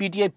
PTI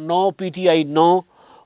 9, PTI 9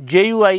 JUI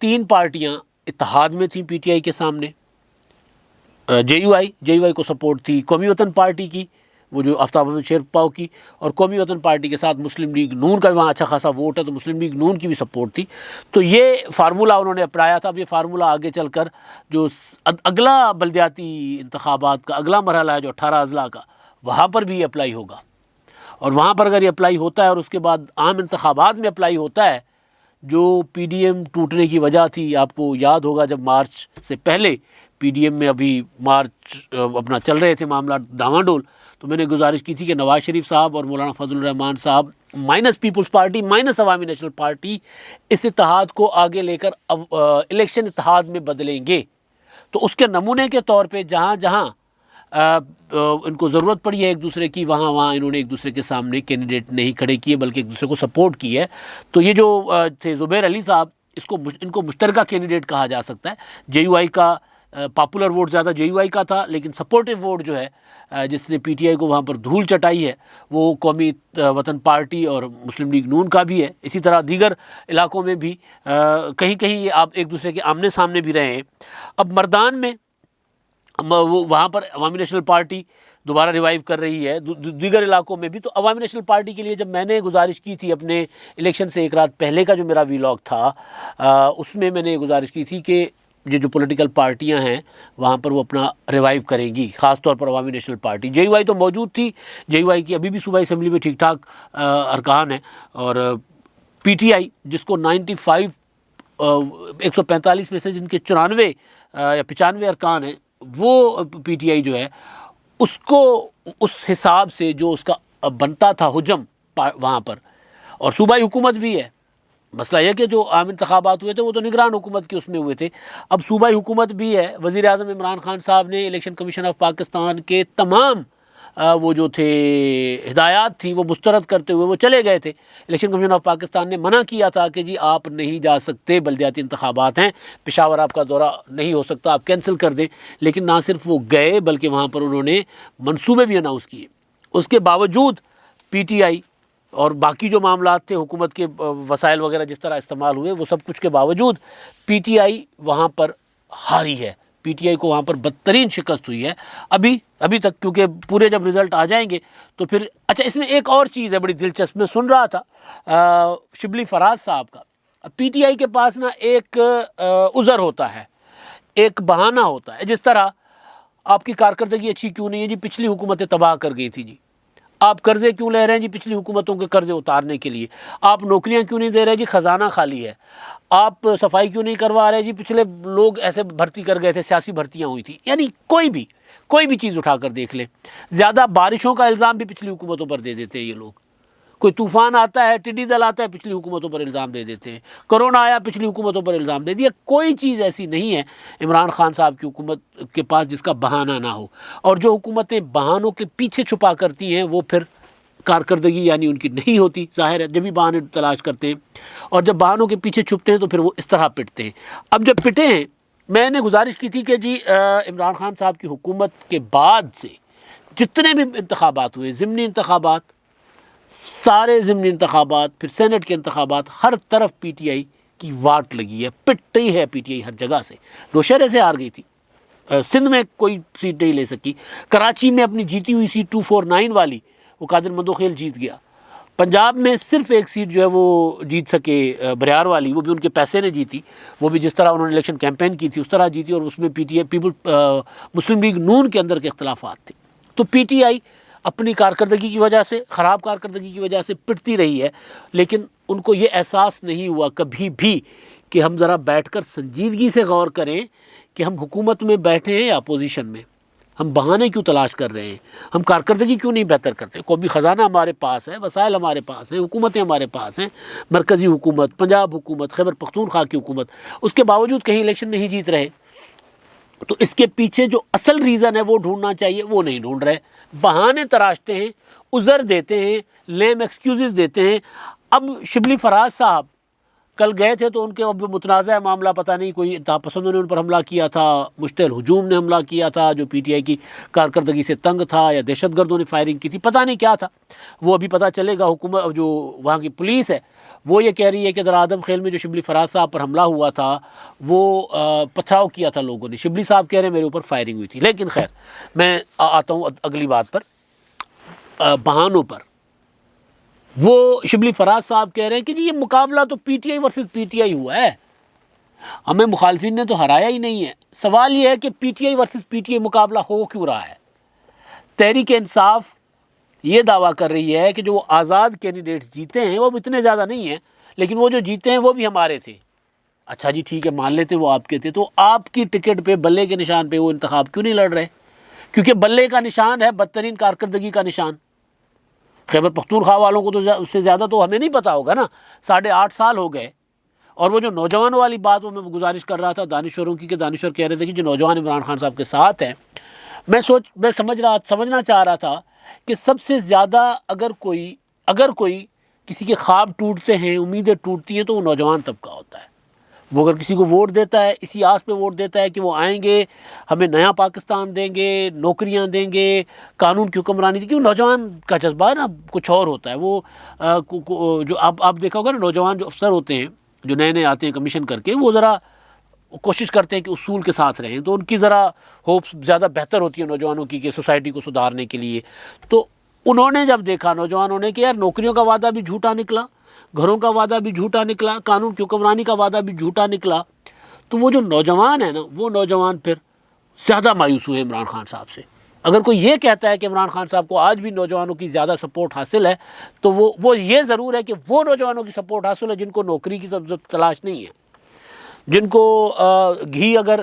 3 پارٹیاں اتحاد میں تھیں پی ٹی آئی کے سامنے. جے یو آئی کو سپورٹ تھی قومی وطن پارٹی کی، وہ جو آفتاب احمد شیرپاؤ کی، اور قومی وطن پارٹی کے ساتھ مسلم لیگ نون کا بھی وہاں اچھا خاصا ووٹ ہے، تو مسلم لیگ نون کی بھی سپورٹ تھی. تو یہ فارمولہ انہوں نے اپنایا تھا. اب یہ فارمولہ آگے چل کر جو اگلا بلدیاتی انتخابات کا اگلا مرحلہ ہے جو 18 اضلاع کا، وہاں پر بھی اپلائی ہوگا. اور وہاں پر اگر یہ اپلائی ہوتا ہے اور اس کے بعد عام انتخابات میں اپلائی ہوتا ہے، جو پی ڈی ایم ٹوٹنے کی وجہ تھی، آپ کو یاد ہوگا جب مارچ سے پہلے پی ڈی ایم میں ابھی مارچ اپنا چل رہے تھے معاملات ڈاواں ڈول، تو میں نے گزارش کی تھی کہ نواز شریف صاحب اور مولانا فضل الرحمان صاحب مائنس پیپلز پارٹی مائنس عوامی نیشنل پارٹی اس اتحاد کو آگے لے کر الیکشن اتحاد میں بدلیں گے. تو اس کے نمونے کے طور پہ جہاں جہاں ان کو ضرورت پڑی ہے ایک دوسرے کی، وہاں انہوں نے ایک دوسرے کے سامنے کینڈیڈیٹ نہیں کھڑے کیے بلکہ ایک دوسرے کو سپورٹ کی ہے. تو یہ جو تھے زبیر علی صاحب، ان کو مشترکہ کینڈیڈیٹ کہا جا سکتا ہے. جے یو آئی کا پاپولر ووٹ زیادہ جے یو آئی کا تھا، لیکن سپورٹیو ووٹ جو ہے جس نے پی ٹی آئی کو وہاں پر دھول چٹائی ہے وہ قومی وطن پارٹی اور مسلم لیگ نون کا بھی ہے. اسی طرح دیگر علاقوں میں بھی کہیں کہیں آپ ایک دوسرے کے آمنے سامنے بھی رہے ہیں. اب مردان میں وہاں پر عوامی نیشنل پارٹی دوبارہ ریوائیو کر رہی ہے، دیگر علاقوں میں بھی. تو عوامی نیشنل پارٹی کے لیے جب میں نے گزارش کی تھی اپنے الیکشن سے ایک رات پہلے کا جو میرا ویلاگ تھا، اس میں نے یہ گزارش کی تھی کہ یہ جو پولیٹیکل پارٹیاں ہیں وہاں پر وہ اپنا ریوائیو کریں گی، خاص طور پر عوامی نیشنل پارٹی. جے یو آئی تو موجود تھی، جے یو آئی کی ابھی بھی صوبائی اسمبلی میں ٹھیک ٹھاک ارکان ہیں، اور پی ٹی آئی جس کو 145 میں سے جن کے 94 یا 95 ارکان ہیں، وہ پی ٹی آئی جو ہے اس کو اس حساب سے جو اس کا بنتا تھا حجم وہاں پر، اور صوبائی حکومت بھی ہے. مسئلہ یہ کہ جو عام انتخابات ہوئے تھے وہ تو نگران حکومت کے اس میں ہوئے تھے، اب صوبائی حکومت بھی ہے. وزیر اعظم عمران خان صاحب نے الیکشن کمیشن آف پاکستان کے تمام وہ جو تھے ہدایات تھی وہ مسترد کرتے ہوئے وہ چلے گئے تھے. الیکشن کمیشن آف پاکستان نے منع کیا تھا کہ جی آپ نہیں جا سکتے، بلدیاتی انتخابات ہیں، پشاور آپ کا دورہ نہیں ہو سکتا، آپ کینسل کر دیں. لیکن نہ صرف وہ گئے بلکہ وہاں پر انہوں نے منصوبے بھی اناؤنس کیے. اس کے باوجود پی ٹی آئی اور باقی جو معاملات تھے حکومت کے وسائل وغیرہ جس طرح استعمال ہوئے، وہ سب کچھ کے باوجود پی ٹی آئی وہاں پر ہاری ہے. پی ٹی آئی کو وہاں پر بدترین شکست ہوئی ہے ابھی تک، کیونکہ پورے جب رزلٹ آ جائیں گے تو پھر اچھا اس میں ایک اور چیز ہے بڑی دلچسپ. میں سن رہا تھا شبلی فراز صاحب کا، پی ٹی آئی کے پاس نا ایک عذر ہوتا ہے، ایک بہانہ ہوتا ہے. جس طرح آپ کی کارکردگی اچھی کیوں نہیں ہے جی، پچھلی حکومتیں تباہ کر گئی تھی جی. آپ قرضے کیوں لے رہے ہیں جی، پچھلی حکومتوں کے قرضے اتارنے کے لیے. آپ نوکریاں کیوں نہیں دے رہے جی، خزانہ خالی ہے. آپ صفائی کیوں نہیں کروا رہے جی، پچھلے لوگ ایسے بھرتی کر گئے تھے، سیاسی بھرتیاں ہوئی تھیں. یعنی کوئی بھی چیز اٹھا کر دیکھ لیں. زیادہ بارشوں کا الزام بھی پچھلی حکومتوں پر دے دیتے ہیں یہ لوگ. کوئی طوفان آتا ہے، ٹڈی دل آتا ہے، پچھلی حکومتوں پر الزام دے دیتے ہیں. کرونا آیا، پچھلی حکومتوں پر الزام دے دیا. کوئی چیز ایسی نہیں ہے عمران خان صاحب کی حکومت کے پاس جس کا بہانہ نہ ہو. اور جو حکومتیں بہانوں کے پیچھے چھپا کرتی ہیں وہ پھر کارکردگی یعنی ان کی نہیں ہوتی. ظاہر ہے جب بھی بہانے تلاش کرتے ہیں اور جب بہانوں کے پیچھے چھپتے ہیں تو پھر وہ اس طرح پٹتے ہیں. اب جب پٹے ہیں، میں نے گزارش کی تھی کہ جی عمران خان صاحب کی حکومت کے بعد سے جتنے بھی انتخابات ہوئے، ضمنی انتخابات، سارے ضمنی انتخابات، پھر سینٹ کے انتخابات، ہر طرف پی ٹی آئی کی واٹ لگی ہے، پٹی ہے پی ٹی آئی ہر جگہ سے. نوشہرے سے ہار گئی تھی، سندھ میں کوئی سیٹ نہیں لے سکی، کراچی میں اپنی جیتی ہوئی سیٹ 249 والی وہ قادر مندوخیل جیت گیا. پنجاب میں صرف ایک سیٹ جو ہے وہ جیت سکے بریار والی، وہ بھی ان کے پیسے نے جیتی، وہ بھی جس طرح انہوں نے الیکشن کیمپین کی تھی اس طرح جیتی، اور اس میں پی ٹی آئی مسلم لیگ نون کے اندر کے اختلافات تھے. تو پی ٹی آئی اپنی کارکردگی کی وجہ سے، خراب کارکردگی کی وجہ سے پٹتی رہی ہے. لیکن ان کو یہ احساس نہیں ہوا کبھی بھی کہ ہم ذرا بیٹھ کر سنجیدگی سے غور کریں کہ ہم حکومت میں بیٹھے ہیں یا اپوزیشن میں، ہم بہانے کیوں تلاش کر رہے ہیں، ہم کارکردگی کیوں نہیں بہتر کرتے. قومی خزانہ ہمارے پاس ہے، وسائل ہمارے پاس ہیں، حکومتیں ہمارے پاس ہیں، مرکزی حکومت، پنجاب حکومت، خیبر پختونخوا کی حکومت، اس کے باوجود کہیں الیکشن نہیں جیت رہے. تو اس کے پیچھے جو اصل ریزن ہے وہ ڈھونڈنا چاہیے، وہ نہیں ڈھونڈ رہے. بہانے تراشتے ہیں، عذر دیتے ہیں، لیم ایکسکیوزز دیتے ہیں. اب شبلی فراز صاحب کل گئے تھے تو ان کے اب متنازع معاملہ، پتہ نہیں کوئی انتہا پسندوں نے ان پر حملہ کیا تھا، مشتعل ہجوم نے حملہ کیا تھا جو پی ٹی آئی کی کارکردگی سے تنگ تھا، یا دہشت گردوں نے فائرنگ کی تھی، پتہ نہیں کیا تھا، وہ ابھی پتہ چلے گا۔ حکومت جو وہاں کی پولیس ہے وہ یہ کہہ رہی ہے کہ ذرا آدم خیل میں جو شبلی فراز صاحب پر حملہ ہوا تھا وہ پتھراؤ کیا تھا لوگوں نے، شبلی صاحب کہہ رہے ہیں میرے اوپر فائرنگ ہوئی تھی۔ لیکن خیر میں آتا ہوں اگلی بات پر، بہانوں پر۔ وہ شبلی فراز صاحب کہہ رہے ہیں کہ جی یہ مقابلہ تو P T I versus P T I ہوا ہے، ہمیں مخالفین نے تو ہرایا ہی نہیں ہے۔ سوال یہ ہے کہ P T I versus P T I مقابلہ ہو کیوں رہا ہے؟ تحریک انصاف یہ دعویٰ کر رہی ہے کہ جو وہ آزاد کینڈیڈیٹس جیتے ہیں وہ اتنے زیادہ نہیں ہیں، لیکن وہ جو جیتے ہیں وہ بھی ہمارے تھے۔ اچھا جی ٹھیک ہے، مان لیتے ہیں وہ آپ کے تھے، تو آپ کی ٹکٹ پہ بلے کے نشان پہ وہ انتخاب کیوں نہیں لڑ رہے؟ کیونکہ بلے کا نشان ہے بدترین کارکردگی کا نشان۔ خیبر پختونخوا والوں کو تو اس سے زیادہ تو ہمیں نہیں پتا ہوگا نا، 8.5 سال ہو گئے۔ اور وہ جو نوجوانوں والی بات وہ میں گزارش کر رہا تھا دانشوروں کی، کہ دانشور کہہ رہے تھے کہ جو نوجوان عمران خان صاحب کے ساتھ ہیں، میں سمجھنا چاہ رہا تھا کہ سب سے زیادہ اگر کوئی کسی کے خواب ٹوٹتے ہیں، امیدیں ٹوٹتی ہیں، تو وہ نوجوان طبقہ ہوتا ہے۔ وہ اگر کسی کو ووٹ دیتا ہے اسی آس پہ ووٹ دیتا ہے کہ وہ آئیں گے، ہمیں نیا پاکستان دیں گے، نوکریاں دیں گے، قانون کی حکمرانی دیں گے۔ نوجوان کا جذبہ نا کچھ اور ہوتا ہے۔ وہ جو آپ دیکھا ہوگا نا، نوجوان جو افسر ہوتے ہیں جو نئے نئے آتے ہیں کمیشن کر کے، وہ ذرا کوشش کرتے ہیں کہ اصول کے ساتھ رہیں، تو ان کی ذرا ہوپس زیادہ بہتر ہوتی ہیں نوجوانوں کی کہ سوسائٹی کو سدھارنے کے لیے۔ تو انہوں نے جب دیکھا نوجوانوں نے کہ یار نوکریوں کا وعدہ بھی جھوٹا نکلا، گھروں کا وعدہ بھی جھوٹا نکلا، قانون کی حکمرانی کا وعدہ بھی جھوٹا نکلا، تو وہ جو نوجوان ہیں نا، وہ نوجوان پھر زیادہ مایوس ہوئے عمران خان صاحب سے۔ اگر کوئی یہ کہتا ہے کہ عمران خان صاحب کو آج بھی نوجوانوں کی زیادہ سپورٹ حاصل ہے، تو وہ یہ ضرور ہے کہ وہ نوجوانوں کی سپورٹ حاصل ہے جن کو نوکری کی تلاش نہیں ہے، جن کو گھی اگر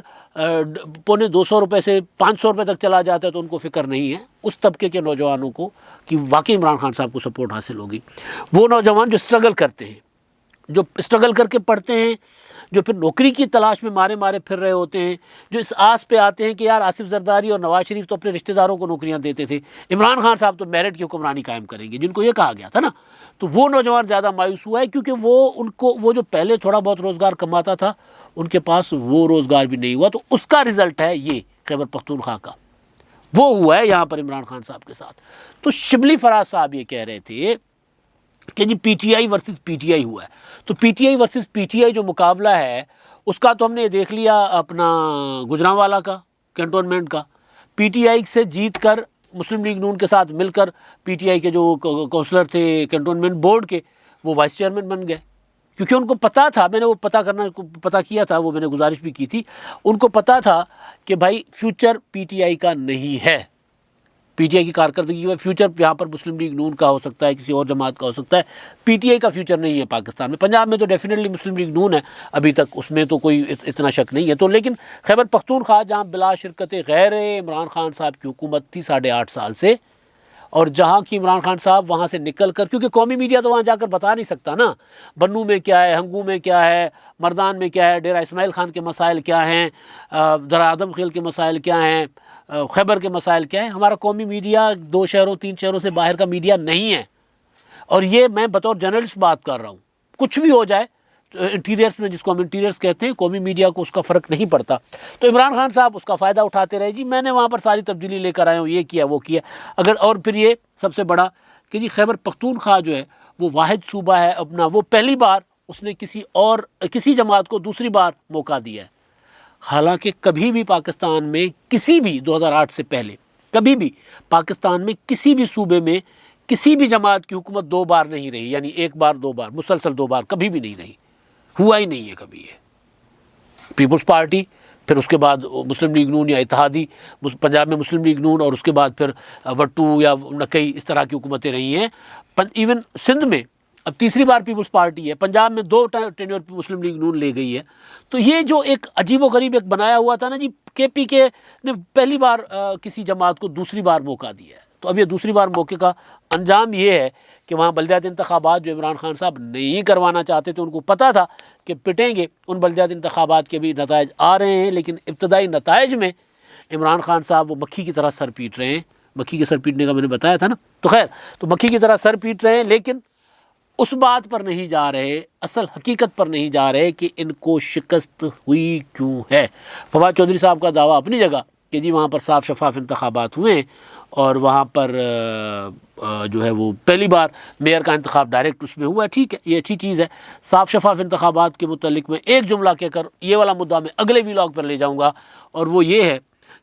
250 روپے سے 500 روپے تک چلا جاتا ہے تو ان کو فکر نہیں ہے۔ اس طبقے کے نوجوانوں کو کہ واقعی عمران خان صاحب کو سپورٹ حاصل ہوگی۔ وہ نوجوان جو اسٹرگل کرتے ہیں، جو اسٹرگل کر کے پڑھتے ہیں، جو پھر نوکری کی تلاش میں مارے پھر رہے ہوتے ہیں، جو اس آس پہ آتے ہیں کہ یار آصف زرداری اور نواز شریف تو اپنے رشتہ داروں کو نوکریاں دیتے تھے، عمران خان صاحب تو میرٹ کی حکمرانی قائم کریں گے، جن کو یہ کہا گیا تھا نا، تو وہ نوجوان زیادہ مایوس ہوا ہے، کیونکہ وہ جو پہلے تھوڑا بہت روزگار کماتا تھا ان کے پاس وہ روزگار بھی نہیں ہوا۔ تو اس کا رزلٹ ہے یہ خیبر پختونخوا کا، وہ ہوا ہے یہاں پر عمران خان صاحب کے ساتھ۔ تو شبلی فراز صاحب یہ کہہ رہے تھے کہ جی P T I versus P T I ہوا ہے، تو P T I versus P T I جو مقابلہ ہے اس کا تو ہم نے دیکھ لیا اپنا گجرانوالہ کا کنٹونمنٹ کا، پی ٹی آئی سے جیت کر مسلم لیگ نون کے ساتھ مل کر پی ٹی آئی کے جو کونسلر تھے کنٹونمنٹ بورڈ کے، وہ وائس چیئرمین بن گئے، کیونکہ ان کو پتا تھا، میں نے وہ پتہ کیا تھا، وہ میں نے گزارش بھی کی تھی، ان کو پتا تھا کہ بھائی فیوچر پی ٹی آئی کا نہیں ہے، پی ٹی آئی کی کارکردگی میں فیوچر یہاں پر مسلم لیگ نون کا ہو سکتا ہے، کسی اور جماعت کا ہو سکتا ہے، پی ٹی آئی کا فیوچر نہیں ہے پاکستان میں۔ پنجاب میں تو ڈیفینیٹلی مسلم لیگ نون ہے ابھی تک، اس میں تو کوئی اتنا شک نہیں ہے۔ تو لیکن خیبر پختونخوا جہاں بلا شرکت غیر عمران خان صاحب کی حکومت تھی 8.5 سال سے، اور جہاں کی عمران خان صاحب وہاں سے نکل کر، کیونکہ قومی میڈیا تو وہاں جا کر بتا نہیں سکتا نا بنو میں کیا ہے، ہنگو میں کیا ہے، مردان میں کیا ہے، ڈیرہ اسماعیل خان کے مسائل کیا ہیں، ذرا آدم خیل کے مسائل کیا ہیں، خیبر کے مسائل کیا ہیں۔ ہمارا قومی میڈیا 2 شہروں 3 شہروں سے باہر کا میڈیا نہیں ہے، اور یہ میں بطور جرنلسٹ بات کر رہا ہوں، کچھ بھی ہو جائے انٹیریئرس میں، جس کو ہم انٹیریئرس کہتے ہیں، قومی میڈیا کو اس کا فرق نہیں پڑتا۔ تو عمران خان صاحب اس کا فائدہ اٹھاتے رہے، جی میں نے وہاں پر ساری تبدیلی لے کر آیا ہوں، یہ کیا وہ کیا، اگر اور پھر یہ سب سے بڑا کہ جی خیبر پختونخوا جو ہے وہ واحد صوبہ ہے اپنا، وہ پہلی بار اس نے کسی جماعت کو دوسری بار موقع دیا ہے، حالانکہ کبھی بھی پاکستان میں کسی بھی 2008 سے پہلے کبھی بھی پاکستان میں کسی بھی صوبے میں کسی بھی جماعت کی حکومت 2 بار نہیں رہی، یعنی 1 بار 2 بار مسلسل 2 بار کبھی بھی نہیں رہی، ہوا ہی نہیں ہے کبھی یہ۔ پیپلز پارٹی، پھر اس کے بعد مسلم لیگ نون یا اتحادی، پنجاب میں مسلم لیگ نون، اور اس کے بعد پھر وٹو یا نکئی، اس طرح کی حکومتیں رہی ہیں۔ ایون سندھ میں اب تیسری بار پیپلز پارٹی ہے، پنجاب میں 2 ٹینیور مسلم لیگ نون لے گئی ہے۔ تو یہ جو ایک عجیب و غریب ایک بنایا ہوا تھا نا جی، کے پی کے نے پہلی بار کسی جماعت کو دوسری بار موقع دیا ہے، تو اب یہ دوسری بار موقع کا انجام یہ ہے کہ وہاں بلدیاتی انتخابات جو عمران خان صاحب نہیں کروانا چاہتے تھے، ان کو پتہ تھا کہ پٹیں گے، ان بلدیاتی انتخابات کے بھی نتائج آ رہے ہیں، لیکن ابتدائی نتائج میں عمران خان صاحب وہ مکھی کی طرح سر پیٹ رہے ہیں۔ مکھی کے سر پیٹنے کا میں نے بتایا تھا نا، تو خیر، تو مکھی کی طرح سر پیٹ رہے ہیں، لیکن اس بات پر نہیں جا رہے، اصل حقیقت پر نہیں جا رہے کہ ان کو شکست ہوئی کیوں ہے۔ فواد چودھری صاحب کا دعویٰ اپنی جگہ کہ جی وہاں پر صاف شفاف انتخابات ہوئے اور وہاں پر جو ہے وہ پہلی بار میئر کا انتخاب ڈائریکٹ اس میں ہوا ہے، ٹھیک ہے، یہ اچھی چیز ہے۔ صاف شفاف انتخابات کے متعلق میں ایک جملہ کہہ کر یہ والا مدعا میں اگلے ویلاگ پر لے جاؤں گا، اور وہ یہ ہے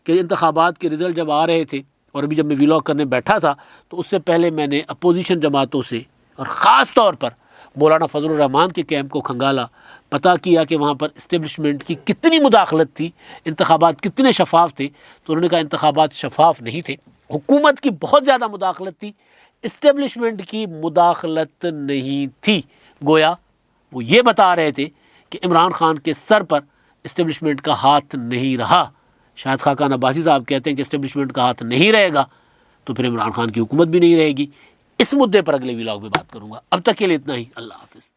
کہ انتخابات کے رزلٹ جب آ رہے تھے اور ابھی جب میں ویلاگ کرنے بیٹھا تھا تو اس سے پہلے میں نے اپوزیشن جماعتوں سے اور خاص طور پر مولانا فضل الرحمان کے کیمپ کو کھنگالا، پتہ کیا کہ وہاں پر اسٹیبلشمنٹ کی کتنی مداخلت تھی، انتخابات کتنے شفاف تھے، تو انہوں نے کہا انتخابات شفاف نہیں تھے، حکومت کی بہت زیادہ مداخلت تھی، اسٹیبلشمنٹ کی مداخلت نہیں تھی۔ گویا وہ یہ بتا رہے تھے کہ عمران خان کے سر پر اسٹیبلشمنٹ کا ہاتھ نہیں رہا۔ شاید خاقان عباسی صاحب کہتے ہیں کہ اسٹیبلشمنٹ کا ہاتھ نہیں رہے گا تو پھر عمران خان کی حکومت بھی نہیں رہے گی۔ اس مدعے پر اگلے ویلاگ میں بات کروں گا۔ اب تک کے لیے اتنا ہی، اللہ حافظ۔